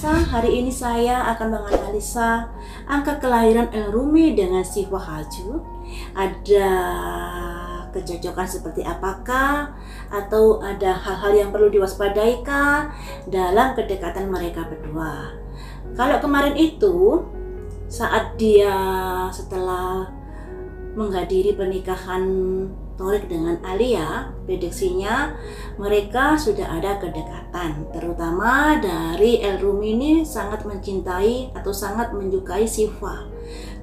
pemirsa, hari ini saya akan menganalisa angka kelahiran El-Rumi dengan Siva Haju. Ada kecocokan seperti apakah? Atau ada hal-hal yang perlu diwaspadai dalam kedekatan mereka berdua? Kalau kemarin itu, saat dia setelah menghadiri pernikahan Thorik dengan Alia, prediksinya mereka sudah ada kedekatan, terutama dari El-Rumi ini sangat mencintai atau sangat menyukai Siva.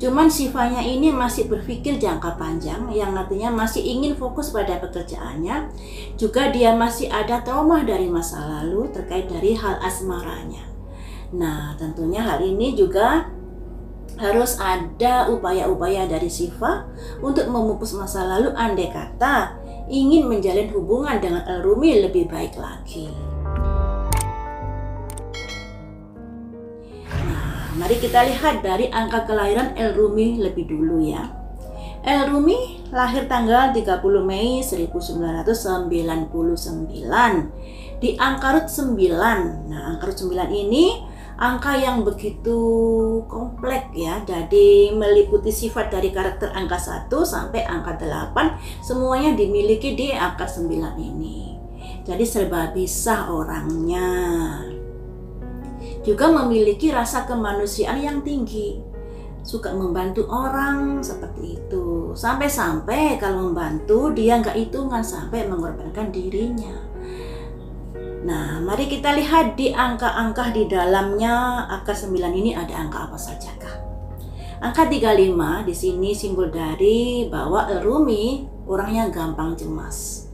Cuman Sivanya ini masih berpikir jangka panjang, yang artinya masih ingin fokus pada pekerjaannya. Juga dia masih ada trauma dari masa lalu terkait dari hal asmaranya. Nah, tentunya hal ini juga harus ada upaya-upaya dari Siva untuk memupus masa lalu, andai kata ingin menjalin hubungan dengan El-Rumi lebih baik lagi. Nah, mari kita lihat dari angka kelahiran El-Rumi lebih dulu ya. El-Rumi lahir tanggal 30 Mei 1999 di angka root 9. Nah, angka root 9 ini angka yang begitu kompleks ya, jadi meliputi sifat dari karakter angka 1 sampai angka 8, semuanya dimiliki di angka 9 ini. Jadi serba bisa orangnya. Juga memiliki rasa kemanusiaan yang tinggi, suka membantu orang seperti itu. Sampai-sampai kalau membantu dia nggak hitungan sampai mengorbankan dirinya. Nah, mari kita lihat di angka-angka di dalamnya. Angka 9 ini ada angka apa sajakah? Angka 35 di sini simbol dari bahwa El-Rumi orangnya gampang cemas,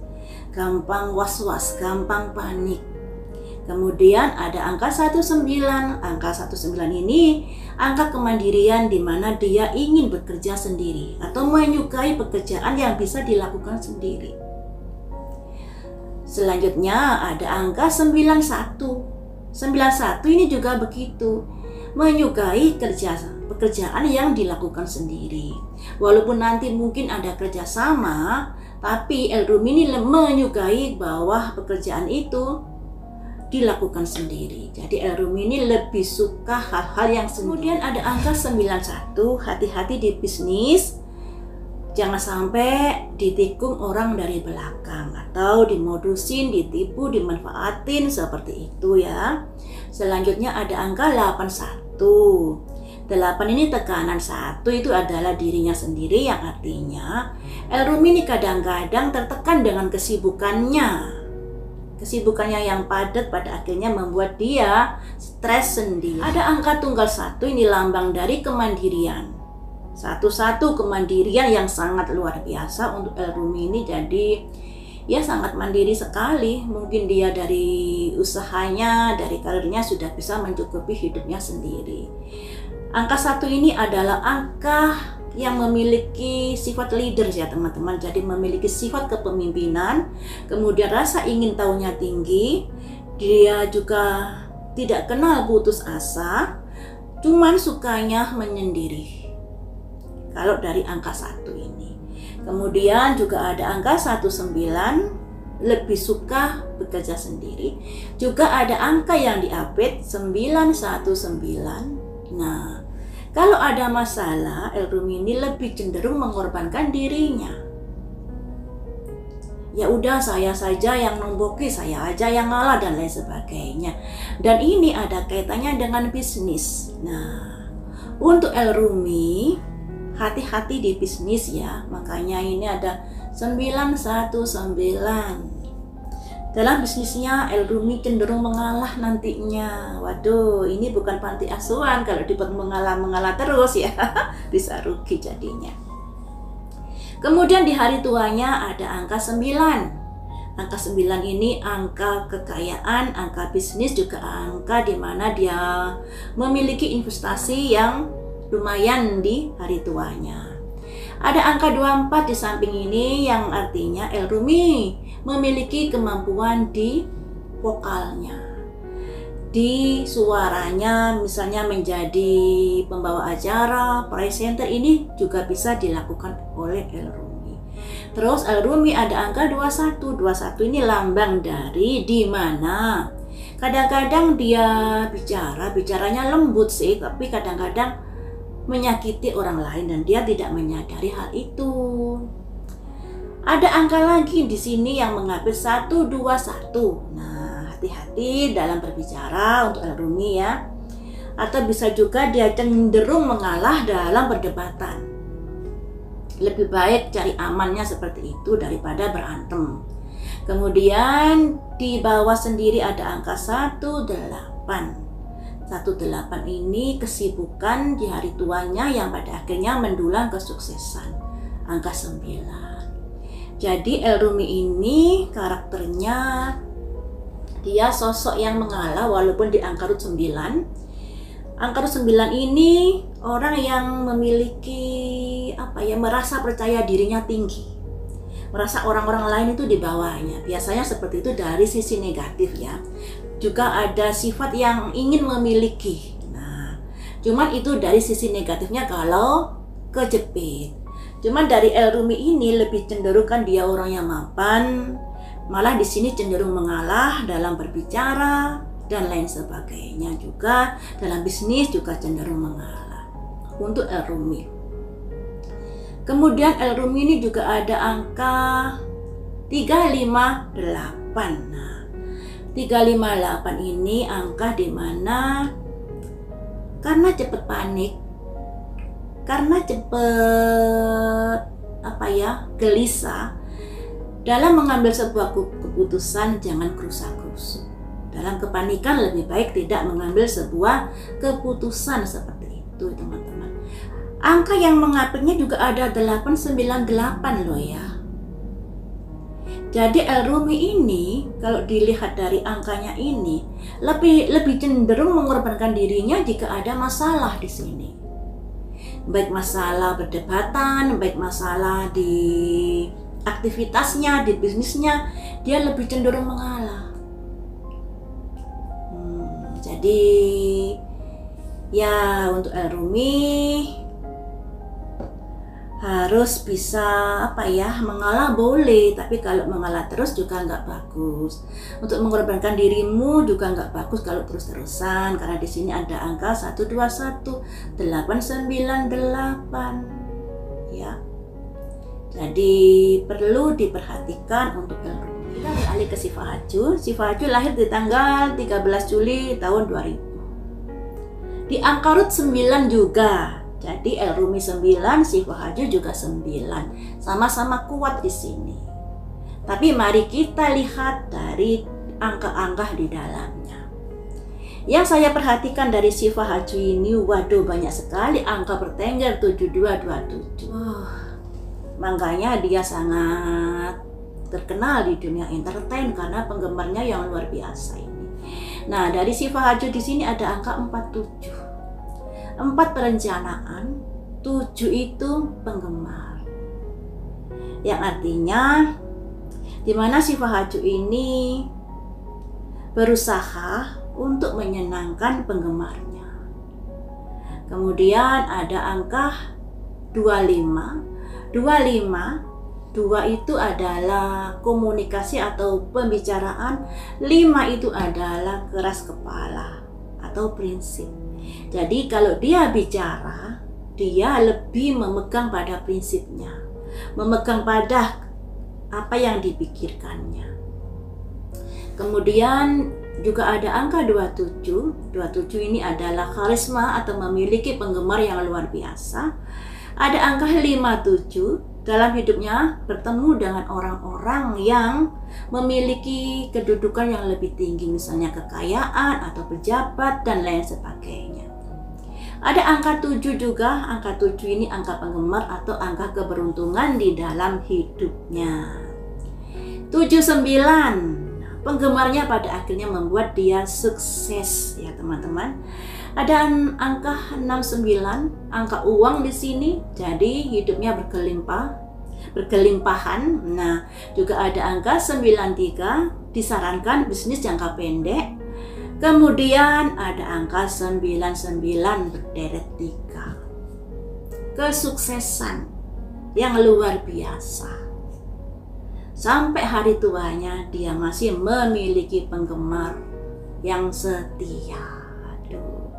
gampang was-was, gampang panik. Kemudian ada angka 19. Angka 19 ini angka kemandirian, di mana dia ingin bekerja sendiri atau menyukai pekerjaan yang bisa dilakukan sendiri. Selanjutnya ada angka 91. 91 ini juga begitu, menyukai pekerjaan yang dilakukan sendiri. Walaupun nanti mungkin ada kerjasama, tapi El-Rumi ini menyukai bahwa pekerjaan itu dilakukan sendiri. Jadi El-Rumi ini lebih suka hal-hal yang sendiri. Kemudian ada angka 91, hati-hati di bisnis. Jangan sampai ditikung orang dari belakang atau dimodusin, ditipu, dimanfaatin seperti itu ya. Selanjutnya ada angka 81. 8 ini tekanan 1 itu adalah dirinya sendiri, yang artinya El-Rumi ini kadang-kadang tertekan dengan kesibukannya. Kesibukannya yang padat pada akhirnya membuat dia stres sendiri. Ada angka tunggal 1, ini lambang dari kemandirian. Satu kemandirian yang sangat luar biasa untuk El-Rumi ini. Jadi ya sangat mandiri sekali. Mungkin dia dari usahanya, dari karirnya sudah bisa mencukupi hidupnya sendiri. Angka 1 ini adalah angka yang memiliki sifat leader ya teman-teman. Jadi memiliki sifat kepemimpinan, kemudian rasa ingin tahunya tinggi. Dia juga tidak kenal putus asa, cuman sukanya menyendiri. Kalau dari angka 1 ini. Kemudian juga ada angka 19, lebih suka bekerja sendiri. Juga ada angka yang diupdate 919. Nah, kalau ada masalah, El-Rumi ini lebih cenderung mengorbankan dirinya. Ya udah, saya saja yang nomboki, saya aja yang ngalah dan lain sebagainya. Dan ini ada kaitannya dengan bisnis. Nah, untuk El-Rumi hati-hati di bisnis ya, makanya ini ada 919. Dalam bisnisnya El-Rumi cenderung mengalah nantinya. Waduh, ini bukan panti asuhan kalau dibuat mengalah terus ya, bisa rugi jadinya. Kemudian di hari tuanya ada angka 9. Angka 9 ini angka kekayaan, angka bisnis, juga angka di mana dia memiliki investasi yang lumayan di hari tuanya. Ada angka 24 di samping ini, yang artinya El-Rumi memiliki kemampuan di vokalnya, di suaranya, misalnya menjadi pembawa acara, presenter, ini juga bisa dilakukan oleh El-Rumi. Terus El-Rumi ada angka 21. 21 ini lambang dari di mana Kadang-kadang dia bicaranya lembut sih, tapi kadang-kadang menyakiti orang lain dan dia tidak menyadari hal itu. Ada angka lagi di sini yang mengambil 121. Nah, hati-hati dalam berbicara untuk Al-Rumi ya. Atau bisa juga dia cenderung mengalah dalam perdebatan. Lebih baik cari amannya seperti itu daripada berantem. Kemudian di bawah sendiri ada angka 18. 18 ini kesibukan di hari tuanya yang pada akhirnya mendulang kesuksesan. Angka 9. Jadi El-Rumi ini karakternya dia sosok yang mengalah walaupun di angka root 9. Angka 9 ini orang yang memiliki merasa percaya dirinya tinggi. Merasa orang-orang lain itu di bawahnya. Biasanya seperti itu dari sisi negatif ya. Juga ada sifat yang ingin memiliki. Nah, cuman itu dari sisi negatifnya kalau kejepit. Cuman dari El-Rumi ini lebih cenderung kan dia orang yang mapan. Malah di sini cenderung mengalah dalam berbicara dan lain sebagainya, juga dalam bisnis juga cenderung mengalah untuk El-Rumi. Kemudian El-Rumi ini juga ada angka 358. Nah, 358 ini angka dimana karena cepat panik, karena cepat gelisah dalam mengambil sebuah keputusan, jangan kerusak-kerusuk. Dalam kepanikan lebih baik tidak mengambil sebuah keputusan seperti itu, teman-teman. Angka yang mengapitnya juga ada 898 loh ya. Jadi El-Rumi ini kalau dilihat dari angkanya ini lebih cenderung mengorbankan dirinya jika ada masalah di sini. Baik masalah perdebatan, baik masalah di aktivitasnya, di bisnisnya, dia lebih cenderung mengalah. Jadi ya untuk El-Rumi harus bisa mengalah boleh, tapi kalau mengalah terus juga nggak bagus. Untuk mengorbankan dirimu juga nggak bagus kalau terus-terusan, karena di sini ada angka 121 898 ya. Jadi perlu diperhatikan untuk El-Rumi. Kita beralih ke si Fahaju. Si Fahaju lahir di tanggal 13 Juli tahun 2000. Di angka root 9 juga. Jadi El-Rumi 9, si Fahaju juga 9. Sama-sama kuat di sini. Tapi mari kita lihat dari angka-angka di dalamnya. Yang saya perhatikan dari si Fahaju ini, waduh banyak sekali angka bertengger 7227. Makanya dia sangat terkenal di dunia entertain karena penggemarnya yang luar biasa ini. Nah, dari si Fahaju di sini ada angka 47. 4 perencanaan, 7 itu penggemar. Yang artinya di mana si Fahaju ini berusaha untuk menyenangkan penggemarnya. Kemudian ada angka 25. 2 itu adalah komunikasi atau pembicaraan. 5 itu adalah keras kepala atau prinsip. Jadi kalau dia bicara, dia lebih memegang pada prinsipnya, memegang pada apa yang dipikirkannya. Kemudian juga ada angka 27. 27 ini adalah karisma atau memiliki penggemar yang luar biasa. Ada angka 57. Dalam hidupnya bertemu dengan orang-orang yang memiliki kedudukan yang lebih tinggi, misalnya kekayaan atau pejabat dan lain sebagainya. Ada angka 7 juga. Angka 7 ini angka penggemar atau angka keberuntungan di dalam hidupnya. 79, penggemarnya pada akhirnya membuat dia sukses ya teman-teman. Ada angka 69, angka uang di sini, jadi hidupnya berkelimpahan. Nah, juga ada angka 93, disarankan bisnis jangka pendek. Kemudian ada angka 99 berderet 3. Kesuksesan yang luar biasa. Sampai hari tuanya dia masih memiliki penggemar yang setia. Aduh,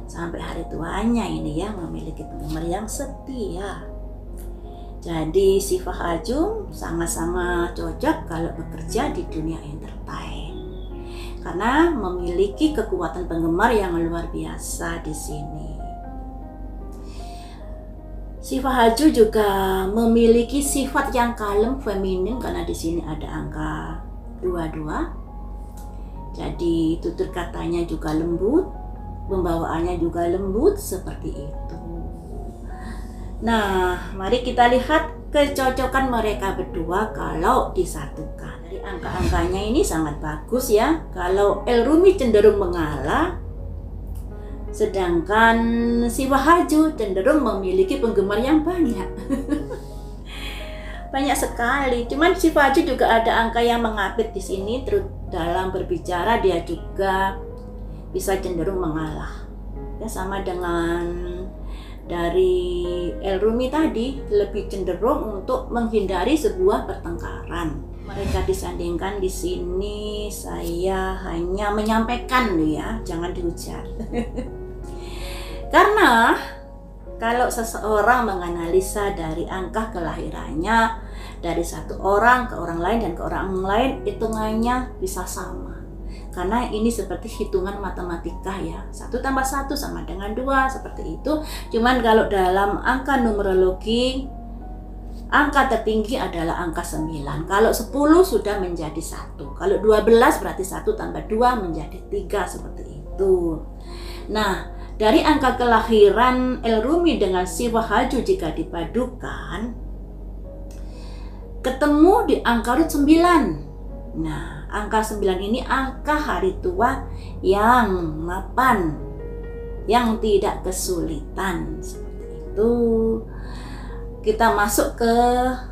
sampai hari tuanya ini ya, memiliki penggemar yang setia. Jadi Siva Hajung sangat-sangat cocok kalau bekerja di dunia entertain, karena memiliki kekuatan penggemar yang luar biasa di sini. Siva Hajung juga memiliki sifat yang kalem, feminim, karena di sini ada angka 22. Jadi tutur katanya juga lembut, pembawaannya juga lembut seperti itu. Nah, mari kita lihat kecocokan mereka berdua kalau disatukan. Dari angka-angkanya ini sangat bagus ya. Kalau Elrumi cenderung mengalah, sedangkan Siva Hajung cenderung memiliki penggemar yang banyak. Banyak sekali. Cuman Siva Hajung juga ada angka yang mengapit di sini. Terus dalam berbicara dia juga bisa cenderung mengalah. Ya, sama dengan dari Elrumi tadi, lebih cenderung untuk menghindari sebuah pertengkaran. Mereka disandingkan di sini, saya hanya menyampaikan ya, jangan dihujat. Karena kalau seseorang menganalisa dari angka kelahirannya dari satu orang ke orang lain dan ke orang lain, hitungannya bisa sama. Karena ini seperti hitungan matematika ya, 1 tambah 1 sama dengan 2, seperti itu. Cuman kalau dalam angka numerologi, angka tertinggi adalah angka 9. Kalau 10 sudah menjadi 1. Kalau 12 berarti 1 tambah 2 menjadi 3, seperti itu. Nah, dari angka kelahiran Elrumi dengan Siva Hajung jika dipadukan, ketemu di angka root 9. Nah, angka 9 ini angka hari tua yang mapan, yang tidak kesulitan, seperti itu. Kita masuk ke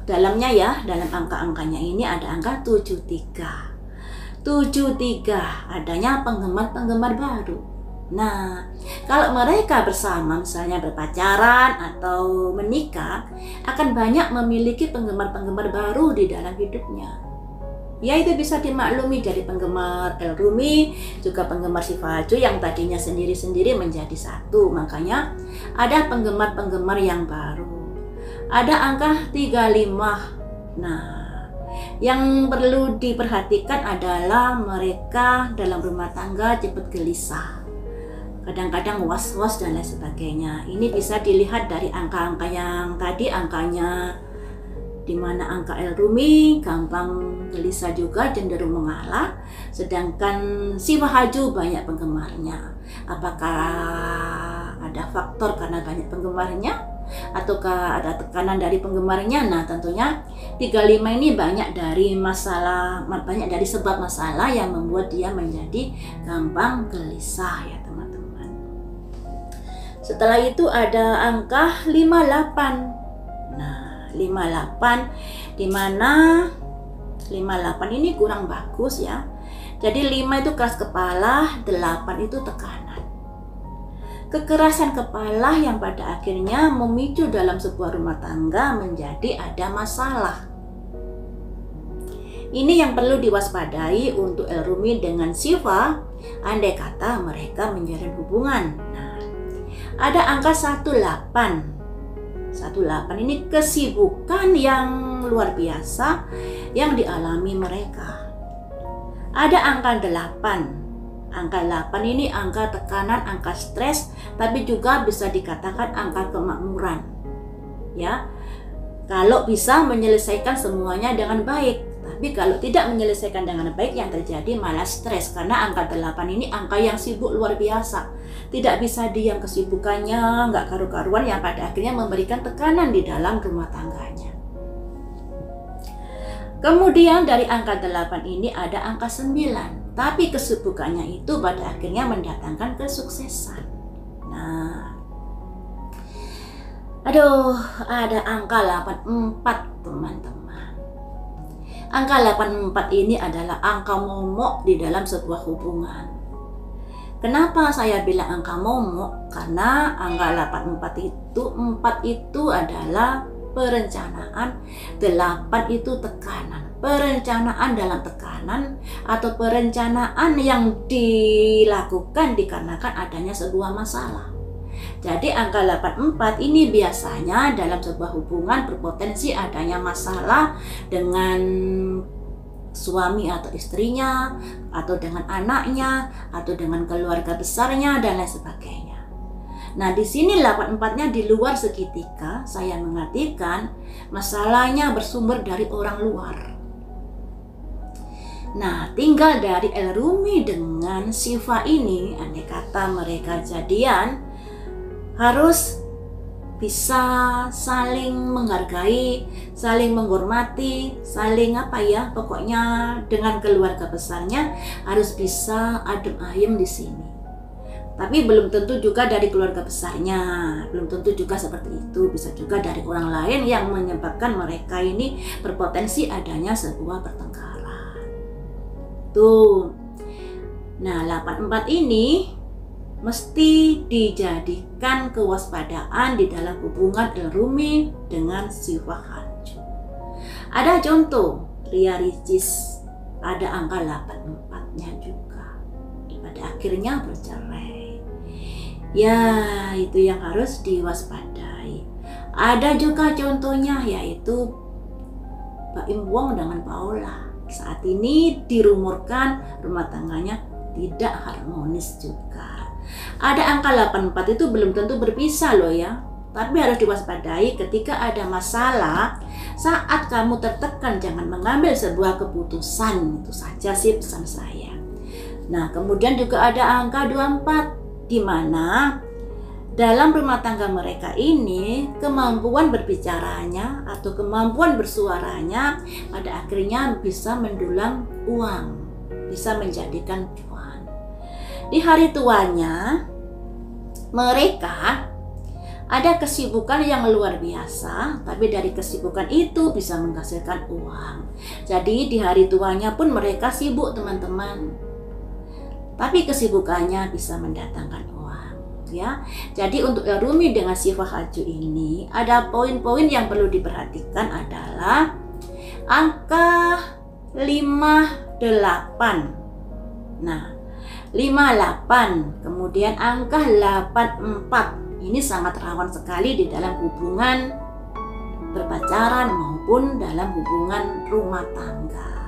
dalamnya ya. Dalam angka-angkanya ini ada angka 73. 73 adanya penggemar-penggemar baru. Nah, kalau mereka bersama misalnya berpacaran atau menikah, akan banyak memiliki penggemar-penggemar baru di dalam hidupnya. Ya, itu bisa dimaklumi dari penggemar Elrumi, juga penggemar Siva Hajung yang tadinya sendiri-sendiri menjadi satu. Makanya ada penggemar-penggemar yang baru. Ada angka 35. Nah, yang perlu diperhatikan adalah mereka dalam rumah tangga cepat gelisah, kadang-kadang was-was dan lain sebagainya. Ini bisa dilihat dari angka-angka yang tadi, angkanya di mana angka Elrumi gampang gelisah juga, cenderung mengalah, sedangkan Siva Hajung banyak penggemarnya. Apakah ada faktor karena banyak penggemarnya ataukah ada tekanan dari penggemarnya? Nah, tentunya 35 ini banyak dari masalah, banyak dari sebab masalah yang membuat dia menjadi gampang gelisah ya teman-teman. Setelah itu ada angka 58. Nah, 58 di mana 58 ini kurang bagus ya. Jadi 5 itu keras kepala, 8 itu tekanan. Kekerasan kepala yang pada akhirnya memicu dalam sebuah rumah tangga menjadi ada masalah. Ini yang perlu diwaspadai untuk Elrumi dengan Siva, andai kata mereka menjalin hubungan. Nah, ada angka 18. 18 ini kesibukan yang luar biasa yang dialami mereka. Ada angka 8. Angka 8 ini angka tekanan, angka stres, tapi juga bisa dikatakan angka kemakmuran. Ya, kalau bisa menyelesaikan semuanya dengan baik, tapi kalau tidak menyelesaikan dengan baik, yang terjadi malah stres, karena angka 8 ini angka yang sibuk luar biasa. Tidak bisa diam kesibukannya, nggak karu-karuan, yang pada akhirnya memberikan tekanan di dalam rumah tangganya. Kemudian dari angka 8 ini ada angka 9. Tapi kesibukannya itu pada akhirnya mendatangkan kesuksesan. Nah, aduh, ada angka 84 teman-teman. Angka 84 ini adalah angka momok di dalam sebuah hubungan. Kenapa saya bilang angka momok? Karena angka 84 itu, 4 itu adalah perencanaan, 8 itu tekanan. Perencanaan dalam tekanan atau perencanaan yang dilakukan dikarenakan adanya sebuah masalah. Jadi angka 84 ini biasanya dalam sebuah hubungan berpotensi adanya masalah dengan suami atau istrinya, atau dengan anaknya, atau dengan keluarga besarnya, dan lain sebagainya. Nah, di sini 84-nya di luar segitiga, saya mengartikan masalahnya bersumber dari orang luar. Nah, tinggal dari El-Rumi dengan Siva ini, andai kata mereka jadian, harus bisa saling menghargai, saling menghormati, saling pokoknya dengan keluarga besarnya harus bisa adem ayem di sini. Tapi belum tentu juga dari keluarga besarnya, belum tentu juga seperti itu, bisa juga dari orang lain yang menyebabkan mereka ini berpotensi adanya sebuah pertengkaran. Tuh. Nah, 84 ini mesti dijadikan kewaspadaan di dalam hubungan El-Rumi dengan Siva Haju. Ada contoh, Ria Ricis ada angka 84-nya juga. Pada akhirnya bercerai. Ya, itu yang harus diwaspadai. Ada juga contohnya yaitu Mbak Im Wong dengan Paula. Saat ini dirumorkan rumah tangganya tidak harmonis juga. Ada angka 84 itu belum tentu berpisah loh ya. Tapi harus diwaspadai ketika ada masalah. Saat kamu tertekan jangan mengambil sebuah keputusan. Itu saja sih pesan saya. Nah, kemudian juga ada angka 24 di mana dalam rumah tangga mereka ini kemampuan berbicaranya atau kemampuan bersuaranya pada akhirnya bisa mendulang uang, bisa menjadikan cuan. Di hari tuanya mereka ada kesibukan yang luar biasa, tapi dari kesibukan itu bisa menghasilkan uang. Jadi di hari tuanya pun mereka sibuk teman-teman, tapi kesibukannya bisa mendatangkan uang ya. Jadi untuk El-Rumi dengan Siva Haju ini ada poin-poin yang perlu diperhatikan adalah angka 58. Nah, 58, kemudian angka 84. Ini sangat rawan sekali di dalam hubungan berpacaran maupun dalam hubungan rumah tangga.